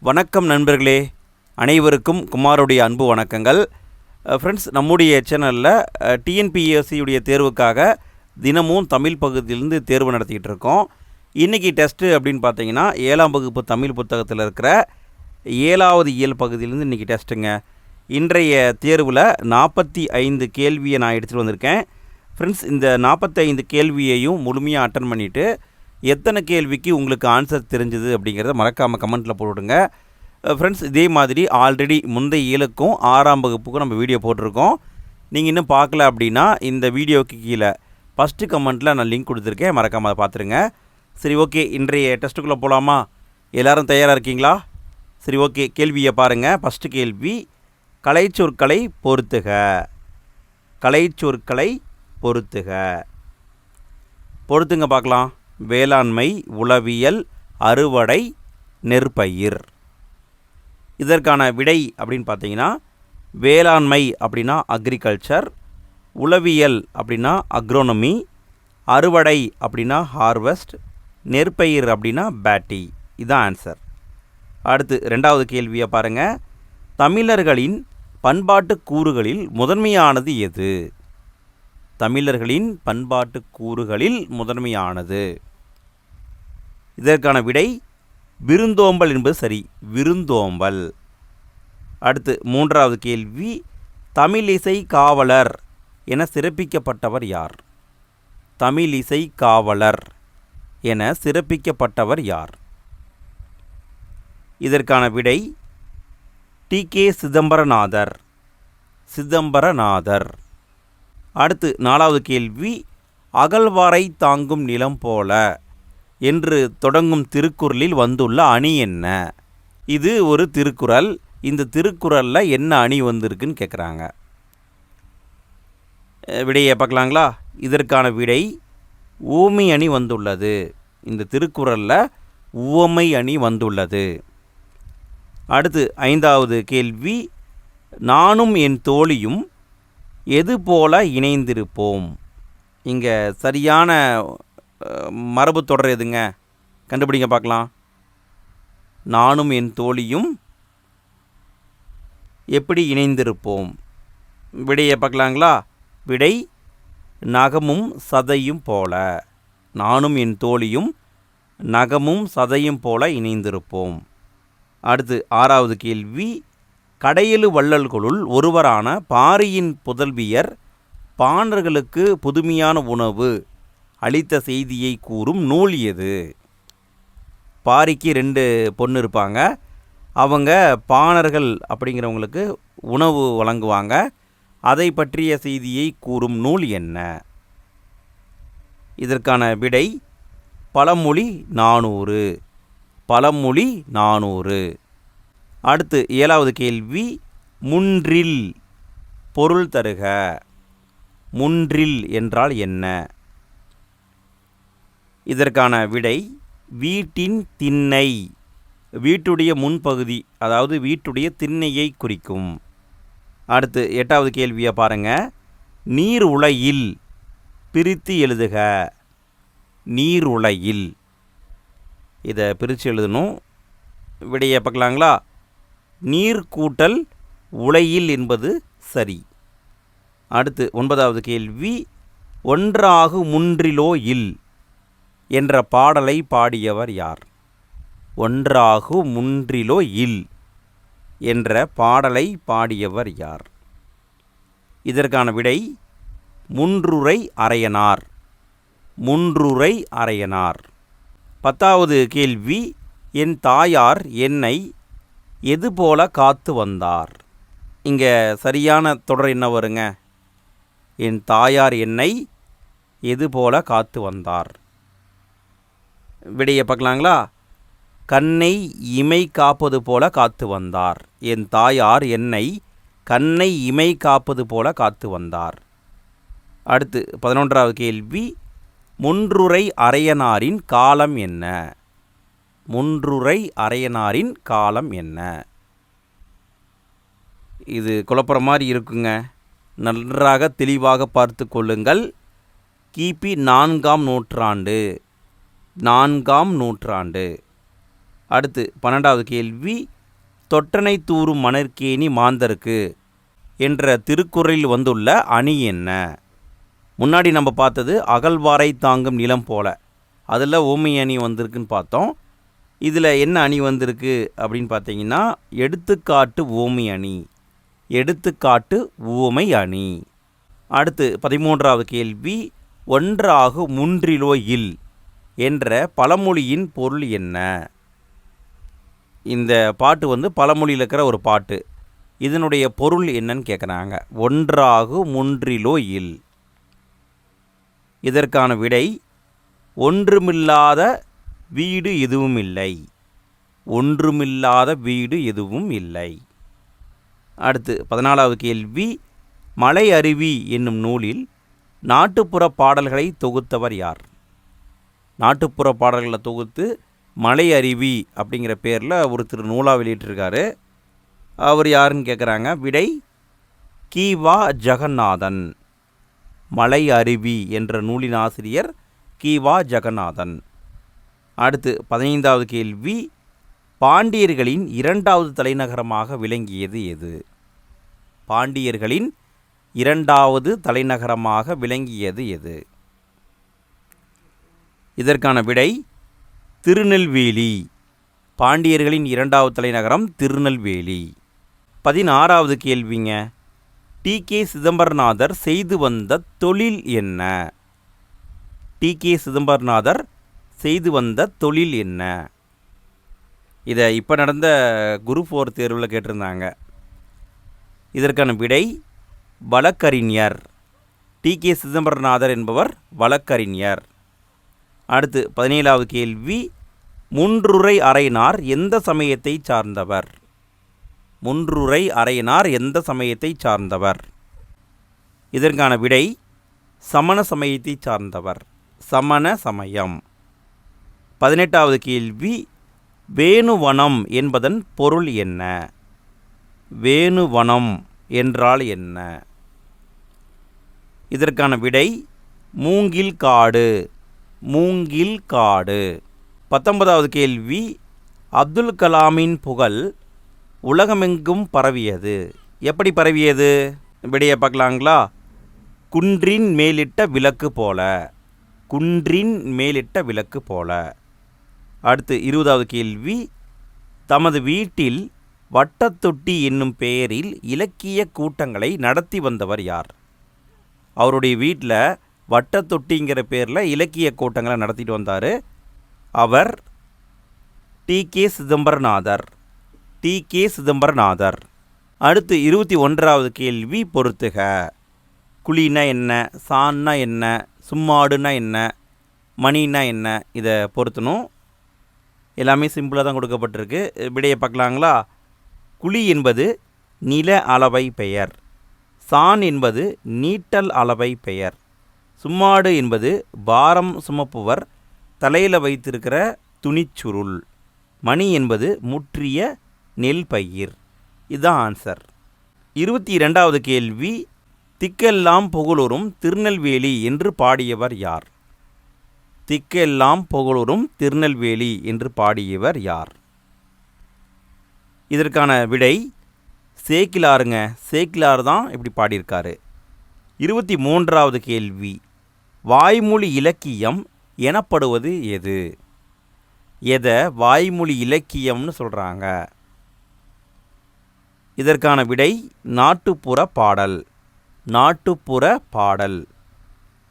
வணக்கம் நண்பர்களே, அனைவருக்கும் குமாருடைய அன்பு வணக்கங்கள். ஃப்ரெண்ட்ஸ், நம்முடைய சேனலில் டிஎன்பிஎஸ்சியுடைய தேர்வுக்காக தினமும் தமிழ் பகுதியிலேருந்து தேர்வு நடத்திக்கிட்டு இருக்கோம். இன்றைக்கி டெஸ்ட்டு அப்படின்னு பார்த்தீங்கன்னா 7ஆம் வகுப்பு தமிழ் புத்தகத்தில் இருக்கிற 7வது இயல் பகுதியிலேருந்து இன்றைக்கி டெஸ்ட்டுங்க. இன்றைய தேர்வில் 45 கேள்வியை நான் எடுத்துகிட்டு வந்திருக்கேன். ஃப்ரெண்ட்ஸ், இந்த 45 கேள்வியையும் முழுமையாக அட்டன் பண்ணிவிட்டு எத்தனை கேள்விக்கு உங்களுக்கு ஆன்சர் தெரிஞ்சுது அப்படிங்கிறத மறக்காமல் கமெண்ட்டில் போட்டுவிடுங்க. ஃப்ரெண்ட்ஸ், இதே மாதிரி ஆல்ரெடி முந்தைய இயலுக்கும் 6ஆம் வகுப்புக்கும் நம்ம வீடியோ போட்டிருக்கோம். நீங்கள் இன்னும் பார்க்கல அப்படின்னா இந்த வீடியோவுக்கு கீழே ஃபஸ்ட்டு கமெண்ட்டில் நான் லிங்க் கொடுத்துருக்கேன், மறக்காமல் அதை பார்த்துருங்க. சரி, ஓகே, இன்றைய டெஸ்ட்டுக்குள்ளே போகலாமா? எல்லோரும் தயாராக இருக்கீங்களா? சரி, ஓகே, கேள்வியை பாருங்கள். ஃபஸ்ட்டு கேள்வி, கலைச்சொற்களை பொறுத்துக. கலைச்சொற்களை பொறுத்துக. பொறுத்துங்க பார்க்கலாம். வேளாண்மை, உளவியல், அறுவடை, நெற்பயிர். இதற்கான விடை அப்படின்னு பார்த்தீங்கன்னா, வேளாண்மை அப்படின்னா அக்ரிகல்ச்சர், உளவியல் அப்படின்னா அக்ரோனமி, அறுவடை அப்படின்னா ஹார்வெஸ்ட், நெற்பயிர் அப்படின்னா பேட்டி. இதுதான் ஆன்சர். அடுத்து 2வது கேள்வியை பாருங்கள். தமிழர்களின் பண்பாட்டு கூறுகளில் முதன்மையானது எது? தமிழர்களின் பண்பாட்டு கூறுகளில் முதன்மையானது. இதற்கான விடை விருந்தோம்பல் என்பது சரி, விருந்தோம்பல். அடுத்து 3வது கேள்வி, தமிழிசை காவலர் என சிறப்பிக்கப்பட்டவர் யார்? தமிழிசை காவலர் என சிறப்பிக்கப்பட்டவர் யார்? இதற்கான விடை டி.கே. சிதம்பரநாதர். சிதம்பரநாதர். அடுத்து 4வது கேள்வி, அகழ்வாரை தாங்கும் நிலம் போல என்று தொடங்கும் திருக்குறளில் வந்துள்ள அணி என்ன? இது ஒரு திருக்குறள். இந்த திருக்குறளில் என்ன அணி வந்திருக்குன்னு கேட்குறாங்க. விடையை பார்க்கலாங்களா? இதற்கான விடை உவமை அணி வந்துள்ளது. இந்த திருக்குறளில் உவமை அணி வந்துள்ளது. அடுத்து 5வது கேள்வி, நானும் என் தோழியும் எது போல இணைந்திருப்போம். இங்கே சரியான மரபு தொடர் எதுங்க? கண்டுபிடிங்க பார்க்கலாம். நானும் என் தோழியும் எப்படி இணைந்திருப்போம்? விடையை பார்க்கலாங்களா? விடை நகமும் சதையும் போல. நானும் என் தோழியும் நகமும் சதையும் போல இணைந்திருப்போம். அடுத்து 6வது கேள்வி, கடையெழு வள்ளல்களுள் ஒருவரான பாரியின் புதல்வியர் பாணர்களுக்கு புதுமையான உணவு அளித்த செய்தியை கூறும் நூல் எது? பாரிக்கு 2 பொண்ணு இருப்பாங்க. அவங்க பாணர்கள் அப்படிங்கிறவங்களுக்கு உணவு வழங்குவாங்க. அதை பற்றிய செய்தியை கூறும் நூல் என்ன? இதற்கான விடை பழமொழி 400. பழமொழி 400. அடுத்து 7வது கேள்வி, முன்றில் பொருள் தருக. முன்றில் என்றால் என்ன? இதற்கான விடை வீட்டின் திண்ணை. வீட்டுடைய முன்பகுதி, அதாவது வீட்டுடைய திண்ணையை குறிக்கும். அடுத்து 8வது கேள்வியை பாருங்கள். நீர் உலையில் பிரித்து எழுதுக. நீர் உலையில். இதை பிரித்து எழுதணும். விடையை பார்க்கலாங்களா? நீர் கூட்டல் உலையில் என்பது சரி. அடுத்து 9வது கேள்வி, ஒன்றாகு முன்றிலோ இல் என்ற பாடலை பாடியவர் யார்? ஒன்றாகு முன்றிலோ இல் என்ற பாடலை பாடியவர் யார்? இதற்கான விடை முன்றுரை அரையனார். முன்றுரை அரையனார். 10வது கேள்வி, என் தாயார் என்னை எது போல காத்து வந்தார். இங்கே சரியான தொடர் என்ன வருங்க? என் தாயார் என்னை எது போல காத்து வந்தார். விடையை பார்க்கலாங்களா? கண்ணை இமை காப்பது போல காத்து வந்தார். என் தாயார் என்னை கண்ணை இமை காப்பது போல காத்து வந்தார். அடுத்து 11வது கேள்வி, முன்றுரை அரையனாரின் காலம் என்ன? முன்றுரை அரையனாரின் காலம் என்ன? இது குழப்பற மாதிரி இருக்குங்க. நன்றாக தெளிவாக பார்த்து கொள்ளுங்கள். கிபி 4ஆம் நூற்றாண்டு. 4ஆம் நூற்றாண்டு. அடுத்து 12வது கேள்வி, தொட்டனை தூறும் மணற்கேணி மாந்தருக்கு என்ற திருக்குறளில் வந்துள்ள அணி என்ன? முன்னாடி நம்ம பார்த்தது அகழ்வாரை தாங்கும் நிலம் போல, அதில் ஓமை அணி வந்திருக்குன்னு பார்த்தோம். இதில் என்ன அணி வந்திருக்கு அப்படின்னு பார்த்தீங்கன்னா, எடுத்துக்காட்டு ஓமை அணி, எடுத்துக்காட்டு உவமை அணி. அடுத்து 13வது கேள்வி, ஒன்றாகு முன்றிலோ இல் என்ற பழமொழியின் பொருள் என்ன? இந்த பாட்டு பழமொழியில் இருக்கிற ஒரு பாட்டு. இதனுடைய பொருள் என்னன்னு கேட்குறாங்க. ஒன்றாகு முன்றிலோ இல். இதற்கான விடை, ஒன்றுமில்லாத வீடு எதுவும் இல்லை, ஒன்றுமில்லாத வீடு எதுவும் இல்லை. அடுத்து 14வது கேள்வி, மலை அருவி என்னும் நூலில் நாட்டுப்புற பாடல்களை தொகுத்தவர் யார்? நாட்டுப்புற பாடல்களை தொகுத்து மலை அருவி அப்படிங்கிற பேரில் ஒருத்தர் நூலாக வெளியிட்டிருக்காரு. அவர் யாருன்னு கேட்குறாங்க. விடை, கி.வா. ஜெகநாதன். மலை அருவி என்ற நூலின் ஆசிரியர் கி.வா. ஜெகநாதன். அடுத்து 15வது கேள்வி, பாண்டியர்களின் 2வது தலைநகரமாக விளங்கியது எது? பாண்டியர்களின் 2வது தலைநகரமாக விளங்கியது எது? இதற்கான விடை, திருநெல்வேலி. பாண்டியர்களின் 2வது தலைநகரம் திருநெல்வேலி. 16வது கேள்விங்க, டி.கே. சிதம்பரநாதர் செய்து வந்த தொழில் என்ன? டி.கே. சிதம்பரநாதர் செய்து வந்த தொழில் என்ன? இதை இப்போ நடந்த குரூப் 4 தேர்வில் கேட்டிருந்தாங்க. இதற்கான விடை, வழக்கறிஞர். டி.கே. சிதம்பரநாதர் என்பவர் வழக்கறிஞர். அடுத்து 17வது கேள்வி, முன்றுரை அறையினார் எந்த சமயத்தை சார்ந்தவர்? முன்றுரை அறையினார் எந்த சமயத்தை சார்ந்தவர்? இதற்கான விடை, சமண சமயத்தை சார்ந்தவர், சமண சமயம். 18வது கேள்வி, வேணுவனம் என்பதன் பொருள் என்ன? வேணுவனம் என்றால் என்ன? இதற்கான விடை, மூங்கில் காடு, மூங்கில் காடு. 19வது கேள்வி, அப்துல் கலாமின் புகழ் உலகமெங்கும் பரவியது. எப்படி பரவியது? விடையை பார்க்கலாங்களா? குன்றின் மேலிட்ட விளக்கு போல, குன்றின் மேலிட்ட விளக்கு போல. அடுத்து 20வது கேள்வி, தமது வீட்டில் வட்டத்தொட்டி என்னும் பெயரில் இலக்கிய கூட்டங்களை நடத்தி வந்தவர் யார்? அவருடைய வீட்டில் வட்டத்தொட்டிங்கிற பேரில் இலக்கிய கூட்டங்களை நடத்திட்டு வந்தார். அவர் டி.கே. சிதம்பரநாதர், டி.கே. சிதம்பரநாதர். அடுத்து 21வது கேள்வி பொறுத்துக. குழினா என்ன, சான்னா என்ன, சும்மாடுனா என்ன, மணினா என்ன, இதை பொருத்தணும். எல்லாமே சிம்பிளாக தான் கொடுக்கப்பட்டிருக்கு. விடையை பார்க்கலாங்களா? குழி என்பது நில அளவை பெயர், சான் என்பது நீட்டல் அளவை பெயர், சும்மாடு என்பது பாரம் சுமப்புவர் தலையில் வைத்திருக்கிற துணிச்சுருள், மணி என்பது முற்றிய நெல் பயிர். இதுதான் ஆன்சர். 22வது கேள்வி, திக்கெல்லாம் புகழுறும் திருநெல்வேலி என்று பாடியவர் யார்? திக்கெல்லாம் புகழுறும் திருநெல்வேலி என்று பாடியவர் யார்? இதற்கான விடை, சேக்கிலாருங்க. சேக்கிலார் தான் இப்படி பாடியிருக்காரு. 23வது கேள்வி, வாய்மொழி இலக்கியம் எனப்படுவது எது? எதை வாய்மொழி இலக்கியம்னு சொல்கிறாங்க? இதற்கான விடை, நாட்டுப்புற பாடல், நாட்டுப்புற பாடல்.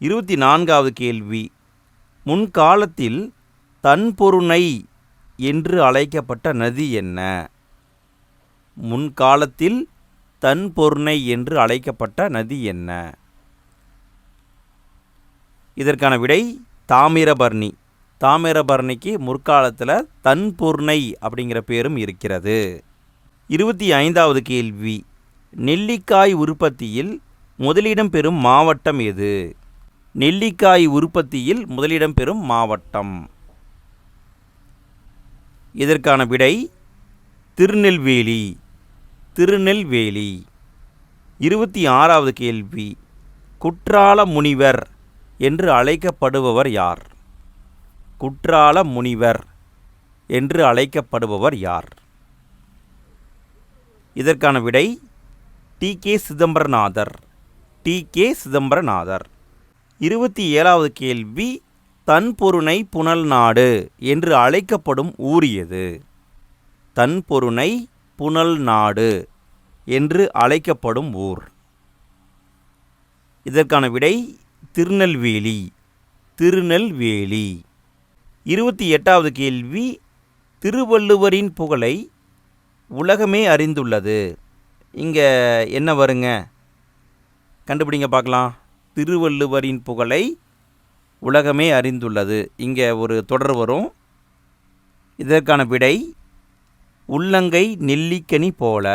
24வது கேள்வி, முன்காலத்தில் தன்பொருணை என்று அழைக்கப்பட்ட நதி என்ன? முன்காலத்தில் தன்பொருணை என்று அழைக்கப்பட்ட நதி என்ன? இதற்கான விடை, தாமிரபரணி. தாமிரபரணிக்கு முற்காலத்தில் தன்பொருணை அப்படிங்கிற பேரும் இருக்கிறது. 25வது கேள்வி, நெல்லிக்காய் உற்பத்தியில் முதலிடம் பெறும் மாவட்டம் எது? நெல்லிக்காய் உற்பத்தியில் முதலிடம் பெறும் மாவட்டம். இதற்கான விடை, திருநெல்வேலி, திருநெல்வேலி. 26வது கேள்வி, குற்றால முனிவர் என்று அழைக்கப்படுபவர் யார்? குற்றால முனிவர் என்று அழைக்கப்படுபவர் யார்? இதற்கான விடை டி.கே. சிதம்பரநாதர். டி.கே. சிதம்பரநாதர். 27வது கேள்வி, தன்பொருணை புனல் நாடு என்று அழைக்கப்படும் ஊர் எது? தன்பொருணை புனல் நாடு என்று அழைக்கப்படும் ஊர். இதற்கான விடை திருநெல்வேலி. திருநெல்வேலி. 28வது கேள்வி, திருவள்ளுவரின் புகழை உலகமே அறிந்துள்ளது. இங்கே என்ன வருங்க? கண்டுபிடிங்க பார்க்கலாம். திருவள்ளுவரின் புகழை உலகமே அறிந்துள்ளது. இங்கே ஒரு தொடர் வரும். இதற்கான விடை உள்ளங்கை நெல்லிக்கனி போல.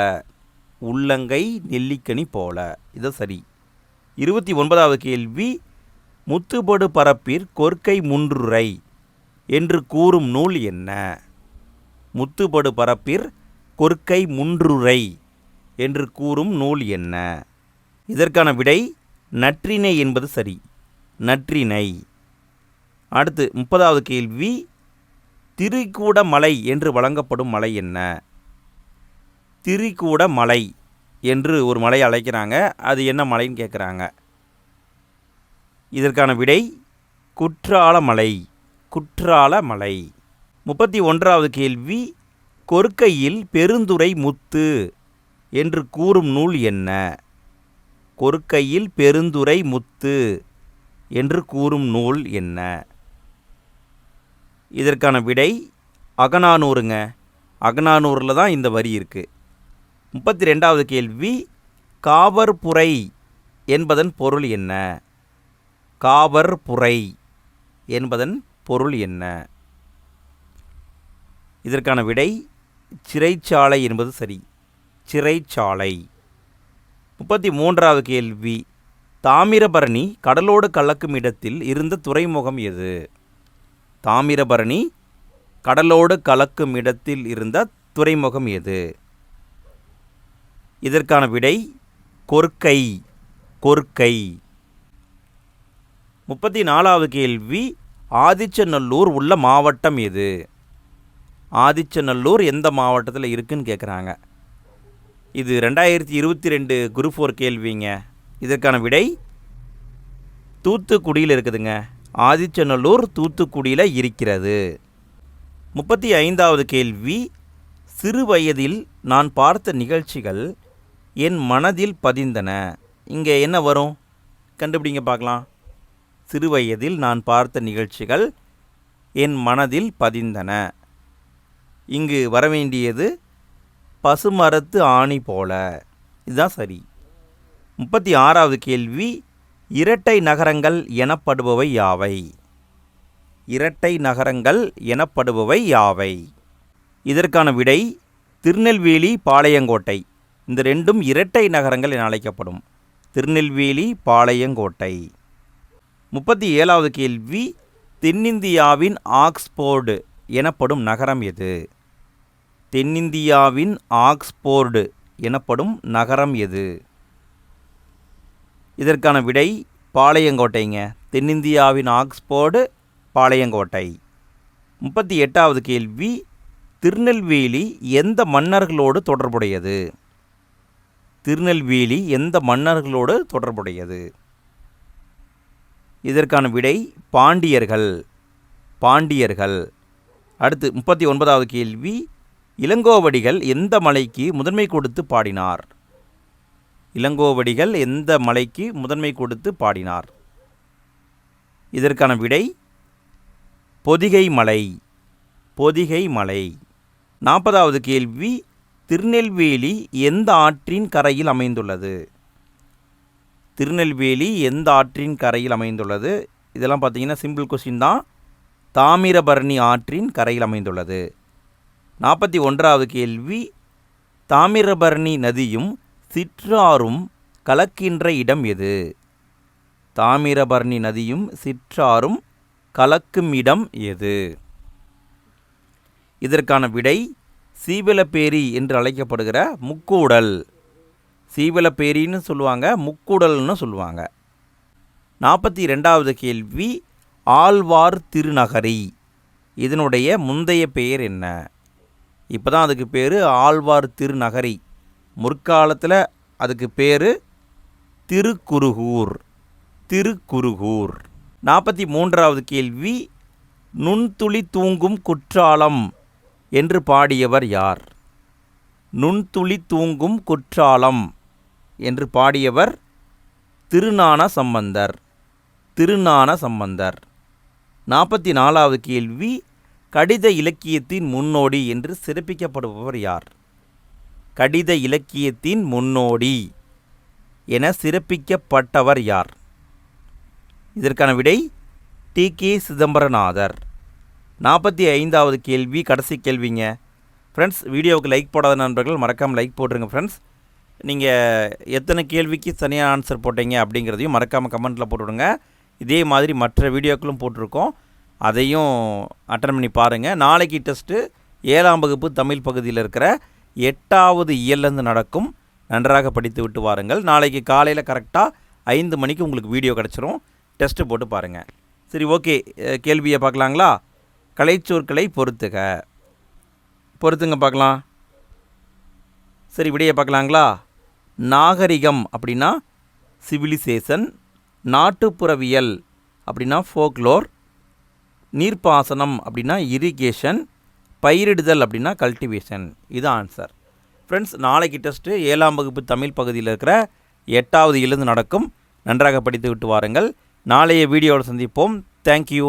உள்ளங்கை நெல்லிக்கனி போல. இது சரி. 29வது கேள்வி, முத்துபடு பரப்பிற் கொற்கை முன்றுரை என்று கூறும் நூல் என்ன? முத்துபடு பரப்பிற் கொற்கை முன்றுரை என்று கூறும் நூல் என்ன? இதற்கான விடை நற்றிணை என்பது சரி. நற்றிணை. அடுத்து 30வது கேள்வி, திரிகூட மலை என்று வழங்கப்படும் மலை என்ன? திரிகூட மலை என்று ஒரு மலையை அழைக்கிறாங்க. அது என்ன மலைன்னு கேட்குறாங்க. இதற்கான விடை குற்றாலமலை. குற்றாலமலை. 31வது கேள்வி, கொற்கையில் பெருந்துறை முத்து என்று கூறும் நூல் என்ன? கொற்கையில் பெருந்துறை முத்து என்று கூறும் நூல் என்ன? இதற்கான விடை அகநானூறுங்க. அகநானூரில் தான் இந்த வரி இருக்குது. 32வது கேள்வி, காவற்புரை என்பதன் பொருள் என்ன? காவற்புரை என்பதன் பொருள் என்ன? இதற்கான விடை சிறைச்சாலை என்பது சரி. சிறைச்சாலை. 33வது கேள்வி, தாமிரபரணி கடலோடு கலக்கும் இடத்தில் இருந்த துறைமுகம் எது? தாமிரபரணி கடலோடு கலக்கும் இடத்தில் இருந்த துறைமுகம் எது? இதற்கான விடை கொற்கை. கொற்கை. 34வது கேள்வி, ஆதிச்சநல்லூர் உள்ள மாவட்டம் எது? ஆதிச்சநல்லூர் எந்த மாவட்டத்தில் இருக்குன்னு கேட்குறாங்க. இது 2022 குரூப் 4 கேள்விங்க. இதற்கான விடை தூத்துக்குடியில் இருக்குதுங்க. ஆதிச்சநல்லூர் தூத்துக்குடியில் இருக்கிறது. 35வது கேள்வி, சிறு வயதில் நான் பார்த்த நிகழ்ச்சிகள் என் மனதில் பதிந்தன. இங்கே என்ன வரும்? கண்டுபிடிங்க பார்க்கலாம். சிறு வயதில் நான் பார்த்த நிகழ்ச்சிகள் என் மனதில் பதிந்தன. இங்கு வரவேண்டியது பசுமரத்து ஆணி போல. இதுதான் சரி. 36வது கேள்வி, இரட்டை நகரங்கள் எனப்படுபவை யாவை? இரட்டை நகரங்கள் எனப்படுபவை யாவை? இதற்கான விடை திருநெல்வேலி, பாளையங்கோட்டை. இந்த ரெண்டும் இரட்டை நகரங்கள் என அழைக்கப்படும். திருநெல்வேலி, பாளையங்கோட்டை. 37வது கேள்வி, தென்னிந்தியாவின் ஆக்ஸ்போர்டு எனப்படும் நகரம் எது? தென்னிந்தியாவின் ஆக்ஸ்போர்டு எனப்படும் நகரம் எது? இதற்கான விடை பாளையங்கோட்டைங்க. தென்னிந்தியாவின் ஆக்ஸ்போர்டு பாளையங்கோட்டை. 38வது கேள்வி, திருநெல்வேலி எந்த மன்னர்களோடு தொடர்புடையது? திருநெல்வேலி எந்த மன்னர்களோடு தொடர்புடையது? இதற்கான விடை பாண்டியர்கள். பாண்டியர்கள். அடுத்து 39வது கேள்வி, இளங்கோவடிகள் எந்த மலைக்கு முதன்மை கொடுத்து பாடினார்? இளங்கோவடிகள் எந்த மலைக்கு முதன்மை கொடுத்து பாடினார்? இதற்கான விடை பொதிகை மலை. பொதிகை மலை. 40வது கேள்வி, திருநெல்வேலி எந்த ஆற்றின் கரையில் அமைந்துள்ளது? திருநெல்வேலி எந்த ஆற்றின் கரையில் அமைந்துள்ளது? இதெல்லாம் பார்த்தீங்கன்னா சிம்பிள் கொஸ்டின் தான். தாமிரபரணி ஆற்றின் கரையில் அமைந்துள்ளது. 41வது கேள்வி, தாமிரபரணி நதியும் சிற்றாறும் கலக்கின்ற இடம் எது? தாமிரபரணி நதியும் சிற்றாறும் கலக்கும் இடம் எது? இதற்கான விடை சீவலப்பேரி என்று அழைக்கப்படுகிற முக்கூடல். சீவலப்பேரின்னு சொல்லுவாங்க, முக்கூடல்னு சொல்லுவாங்க. 42வது கேள்வி, ஆழ்வார் திருநகரி இதனுடைய முந்தைய பெயர் என்ன? இப்போ தான் அதுக்கு பேர் ஆழ்வார் திருநகரி. முற்காலத்தில் அதுக்கு பேர் திருக்குருகூர். திருக்குருகூர். 43வது கேள்வி, நுண்துளி தூங்கும் குற்றாலம் என்று பாடியவர் யார்? நுண்துளி தூங்கும் குற்றாலம் என்று பாடியவர் திருஞான சம்பந்தர். திருஞான சம்பந்தர். 44வது கேள்வி, கடித இலக்கியத்தின் முன்னோடி என்று சிறப்பிக்கப்படுபவர் யார்? கடித இலக்கியத்தின் முன்னோடி என சிறப்பிக்கப்பட்டவர் யார்? இதற்கான விடை டி.கே. சிதம்பரநாதர். 45வது கேள்வி, கடைசி கேள்விங்க. ஃப்ரெண்ட்ஸ், வீடியோவுக்கு லைக் போடாத நண்பர்கள் மறக்காமல் லைக் போட்டுருங்க. ஃப்ரெண்ட்ஸ், நீங்கள் எத்தனை கேள்விக்கு சரியான ஆன்சர் போட்டீங்க அப்படிங்கிறதையும் மறக்காமல் கமெண்ட்டில் போட்டுவிடுங்க. இதே மாதிரி மற்ற வீடியோக்களும் போட்டிருக்கோம், அதையும் அட்டன் பண்ணி பாருங்கள். நாளைக்கு டெஸ்ட்டு 7ஆம் வகுப்பு தமிழ் பகுதியில் இருக்கிற 8வது இயல்லேருந்து நடக்கும். நன்றாக படித்து விட்டு வாருங்கள். நாளைக்கு காலையில் கரெக்டாக 5 மணிக்கு உங்களுக்கு வீடியோ கிடச்சிரும். டெஸ்ட்டு போட்டு பாருங்கள். சரி, ஓகே. கேள்வியை பார்க்கலாங்களா? கலைச்சொற்களை பொறுத்துங்க பார்க்கலாம். சரி, விடையை பார்க்கலாங்களா? நாகரிகம் அப்படின்னா சிவிலைசேஷன், நாட்டுப்புறவியல் அப்படின்னா ஃபோக்லோர், நீர்ப்பாசனம் அப்படின்னா இரிகேஷன், பயிரிடுதல் அப்படின்னா கல்டிவேஷன். இது ஆன்சர். ஃப்ரெண்ட்ஸ், நாளைக்கு டெஸ்ட்டு 7ஆம் வகுப்பு தமிழ் பகுதியில் இருக்கிற 8வது இயலிருந்து நடக்கும். நன்றாக படித்து விட்டு வாருங்கள். நாளைய வீடியோவில் சந்திப்போம். தேங்க்யூ.